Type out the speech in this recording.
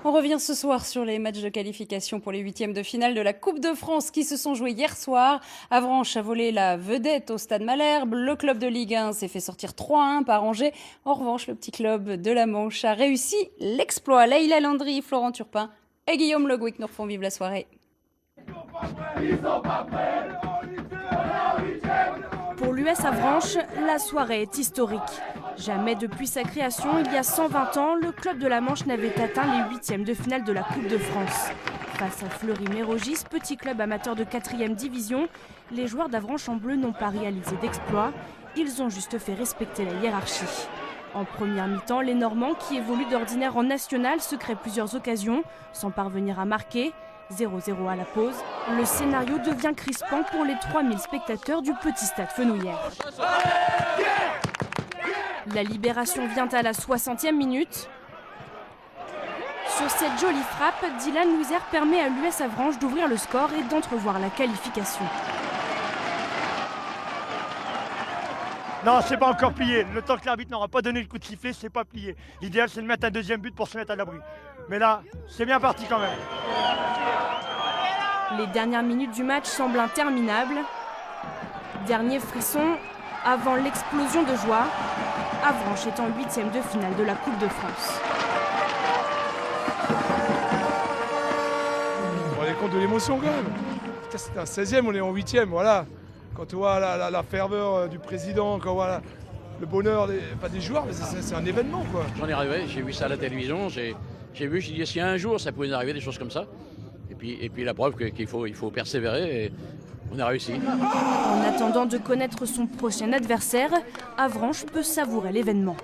On revient ce soir sur les matchs de qualification pour les huitièmes de finale de la Coupe de France qui se sont joués hier soir. Avranches a volé la vedette au Stade Malherbe. Le club de Ligue 1 s'est fait sortir 3-1 par Angers. En revanche, le petit club de la Manche a réussi l'exploit. Leïla Landry, Florent Turpin et Guillaume Le Gouic nous refont vivre la soirée. Pour l'US Avranches, la soirée est historique. Jamais depuis sa création, il y a 120 ans, le club de la Manche n'avait atteint les huitièmes de finale de la Coupe de France. Face à Fleury-Mérogis, petit club amateur de 4e division, les joueurs d'Avranches en bleu n'ont pas réalisé d'exploit. Ils ont juste fait respecter la hiérarchie. En première mi-temps, les Normands, qui évoluent d'ordinaire en national, se créent plusieurs occasions, sans parvenir à marquer. 0-0 à la pause. Le scénario devient crispant pour les 3000 spectateurs du petit stade Fenouillère. La libération vient à la 60e minute. Sur cette jolie frappe, Dylan Louiser permet à l'US Avranches d'ouvrir le score et d'entrevoir la qualification. Non, c'est pas encore plié. Le temps que l'arbitre n'aura pas donné le coup de sifflet, c'est pas plié. L'idéal, c'est de mettre un deuxième but pour se mettre à l'abri. Mais là, c'est bien parti quand même. Les dernières minutes du match semblent interminables. Dernier frisson avant l'explosion de joie. Avranches est en huitième de finale de la Coupe de France. On est compte de l'émotion quand même. C'était un 16e, on est en 8e, voilà. Quand on voit la ferveur du président, quand on voit le bonheur des joueurs, c'est un événement quoi. J'en ai rêvé, j'ai vu ça à la télévision, j'ai vu, j'ai dit si un jour ça pouvait nous arriver des choses comme ça. Et puis la preuve qu'il faut persévérer et on a réussi. En attendant de connaître son prochain adversaire, Avranches peut savourer l'événement.